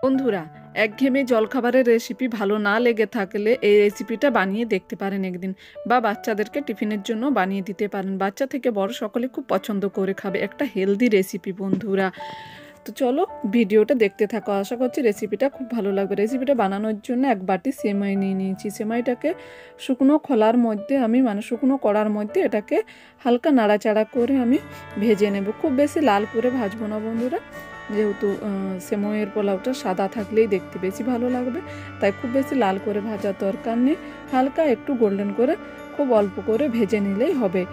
বন্ধুরা, একঘেয়েমি জলখাবারের রেসিপি ভালো না লেগে থাকলে এই রেসিপিটা বানিয়ে দেখতে পারেন একদিন, বা বাচ্চাদেরকে টিফিনের জন্য বানিয়ে দিতে পারেন। বাচ্চা থেকে বড় সকলে খুব পছন্দ করে খাবে, একটা হেলদি রেসিপি বন্ধুরা। তো চলো ভিডিওটা দেখতে থাকো, আশা করছি রেসিপিটা খুব ভালো লাগবে। রেসিপিটা বানানোর জন্য এক বাটি সেমাই নিয়ে নিয়েছি। সেমাইটাকে শুকনো খোলার মধ্যে শুকনো কড়ার মধ্যে এটাকে হালকা নাড়াচাড়া করে আমি ভেজে নেব। খুব বেশি লাল করে ভাজবো না বন্ধুরা, যেহেতু সেমাইয়ের পোলাওটা সাদা থাকলেই দেখতে বেশি ভালো লাগবে, তাই খুব বেশি লাল করে ভাজার দরকার নেই। হালকা একটু গোল্ডেন করে খুব অল্প করে ভেজে নিলেই হবে।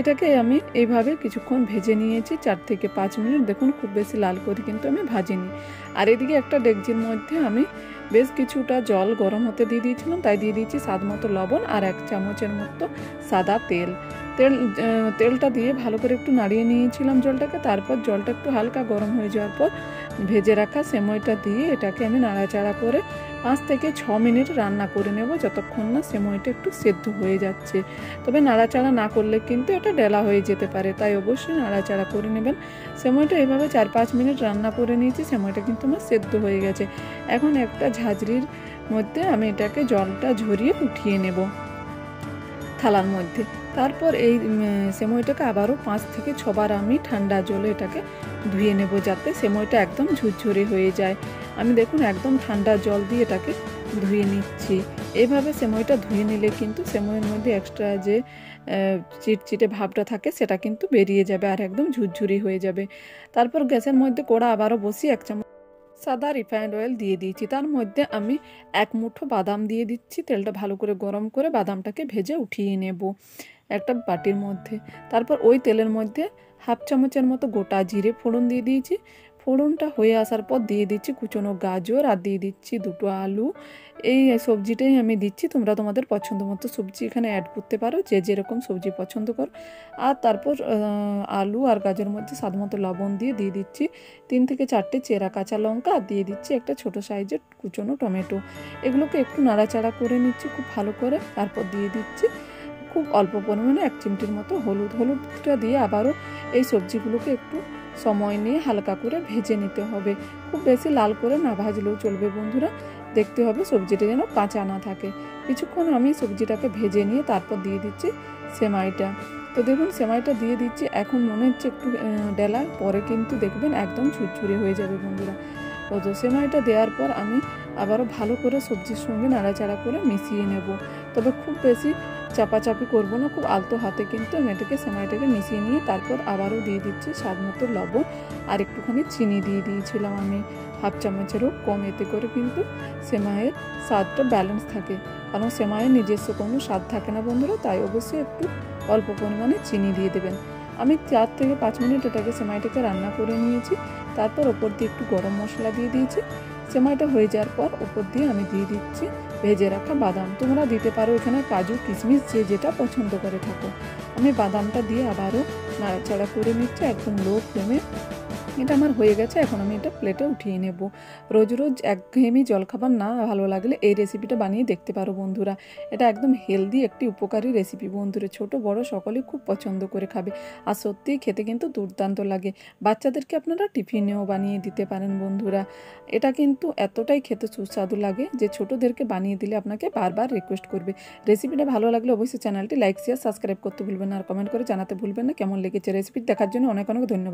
এটাকে আমি এইভাবে কিছুক্ষণ ভেজে নিয়েছি, 4 থেকে 5 মিনিট। দেখুন খুব বেশি লাল করে কিন্তু আমি ভাজিনি। আর এদিকে একটা ডেকচির মধ্যে আমি বেশ কিছুটা জল গরম হতে দিয়ে দিয়েছিলাম, তাই দিয়ে দিয়েছি স্বাদ মতো লবণ আর 1 চামচের মতো সাদা তেলটা দিয়ে ভালো করে একটু নাড়িয়ে নিয়েছিলাম জলটাকে। তারপর জলটা একটু হালকা গরম হয়ে যাওয়ার পর ভেজে রাখা সেমাইটা দিয়ে এটাকে আমি নাড়াচাড়া করে 5 থেকে 6 মিনিট রান্না করে নেব, যতক্ষণ না সেমাইটা একটু সেদ্ধ হয়ে যাচ্ছে। তবে নাড়াচাড়া না করলে কিন্তু এটা ডেলা হয়ে যেতে পারে, তাই অবশ্যই নাড়াচাড়া করে নেবেন। সেমাইটা এভাবে 4-5 মিনিট রান্না করে নিয়েছি, সেমাইটা কিন্তু আমার সেদ্ধ হয়ে গেছে। এখন একটা ঝাঁঝরির মধ্যে আমি এটাকে জলটা ঝরিয়ে উঠিয়ে নেব থালার মধ্যে। তারপর এই সেমাইটাকে আবারও 5 থেকে 6 বার আমি ঠান্ডা জলে এটাকে ধুয়ে নেব, যাতে সেমাইটা একদম ঝুরঝুরে হয়ে যায়। আমি দেখুন একদম ঠান্ডা জল দিয়ে এটাকে ধুয়ে নিচ্ছি। এইভাবে সেমাইটা ধুয়ে নিলে কিন্তু সেমাইয়ের মধ্যে এক্সট্রা যে চিটচিটে ভাবটা থাকে সেটা কিন্তু বেরিয়ে যাবে আর একদম ঝুরঝুরি হয়ে যাবে। তারপর গ্যাসের মধ্যে কড়া আবারও বসিয়ে 1 চামচ সাদা রিফাইন্ড অয়েল দিয়ে দিয়েছি। তার মধ্যে আমি 1 মুঠো বাদাম দিয়ে দিচ্ছি। তেলটা ভালো করে গরম করে বাদামটাকে ভেজে উঠিয়ে নেব একটা বাটির মধ্যে। তারপর ওই তেলের মধ্যে 1/2 চামচের মতো গোটা জিরে ফোড়ন দিয়ে দিয়েছি। ফোড়নটা হয়ে আসার পর দিয়ে দিচ্ছি কুচনো গাজর আর দিয়ে দিচ্ছি 2টো আলু। এই সবজিটাই আমি দিচ্ছি, তোমরা তোমাদের পছন্দ মতো সবজি এখানে অ্যাড করতে পারো, যে যেরকম সবজি পছন্দ করো। আর তারপর আলু আর গাজরের মধ্যে স্বাদ মতো লবণ দিয়ে দিচ্ছি 3 থেকে 4টে চেরা কাঁচা লঙ্কা, আর দিয়ে দিচ্ছি একটা ছোটো সাইজের কুচনো টমেটো। এগুলোকে একটু নাড়াচাড়া করে নিচ্ছি খুব ভালো করে। তারপর দিয়ে দিচ্ছি খুব অল্প পরিমাণে 1 চিমটির মতো হলুদটা দিয়ে আবারও এই সবজিগুলোকে একটু সময় নিয়ে হালকা করে ভেজে নিতে হবে। খুব বেশি লাল করে না ভাজলেও চলবে বন্ধুরা, দেখতে হবে সবজিটা যেন কাঁচা না থাকে। কিছুক্ষণ আমি সবজিটাকে ভেজে নিয়ে তারপর দিয়ে দিচ্ছি সেমাইটা। তো দেখুন সেমাইটা দিয়ে দিচ্ছি, এখন মনে হচ্ছে একটু ডেলা, পরে কিন্তু দেখবেন একদম ঝুরঝুরে হয়ে যাবে বন্ধুরা। তো সেমাইটা দেওয়ার পর আমি আবারও ভালো করে সবজির সঙ্গে নাড়াচাড়া করে মিশিয়ে নেব। তবে খুব বেশি চাপাচাপি করবো না, খুব আলতো হাতে কিন্তু আমি এটাকে সেমাইটাকে মিশিয়ে নিয়ে তারপর আবারও দিয়ে দিচ্ছি স্বাদ মতো লবণ আর একটুখানি চিনি দিয়ে দিয়েছিলাম আমি 1/2 চামচেরও কম। এতে করে কিন্তু সেমাইয়ের স্বাদটা ব্যালেন্স থাকে, কারণ সেমাইয়ের নিজস্ব কোনো স্বাদ থাকে না বন্ধুরা, তাই অবশ্যই একটু অল্প পরিমাণে চিনি দিয়ে দেবেন। আমি 4 থেকে 5 মিনিট এটাকে সেমাইটাকে রান্না করে নিয়েছি। তারপর ওপর দিয়ে একটু গরম মশলা দিয়ে দিয়েছি। সেমাইটা হয়ে যাওয়ার পর ওপর দিয়ে আমি দিয়ে দিচ্ছি ভেজে রাখা বাদাম। তোমরা দিতে পারো এখানে কাজু কিশমিশ, যে যেটা পছন্দ করে থাকো। আমি বাদামটা দিয়ে আবারও নাড়াচাড়া করে নিচ্ছি একদম লো ফ্লেমে। এটা আমার হয়ে গেছে, এখন আমি এটা প্লেটে উঠিয়ে নেব। রোজ রোজ একঘেয়েমি জলখাবার না ভালো লাগলে এই রেসিপিটা বানিয়ে দেখতে পারো বন্ধুরা। এটা একদম হেলদি একটি উপকারী রেসিপি বন্ধুরা, ছোট বড় সকলেই খুব পছন্দ করে খাবে। আর সত্যিই খেতে কিন্তু দুর্দান্ত লাগে। বাচ্চাদেরকে আপনারা টিফিনেও বানিয়ে দিতে পারেন বন্ধুরা। এটা কিন্তু এতটাই খেতে সুস্বাদু লাগে যে ছোটদেরকে বানিয়ে দিলে আপনাকে বারবার রিকোয়েস্ট করবে। রেসিপিটা ভালো লাগলে অবশ্যই চ্যানেলটি লাইক শেয়ার সাবস্ক্রাইব করতে ভুলবেন না, আর কমেন্ট করে জানাতে ভুলবেন না কেমন লেগেছে। রেসিপি দেখার জন্য অনেক অনেক ধন্যবাদ।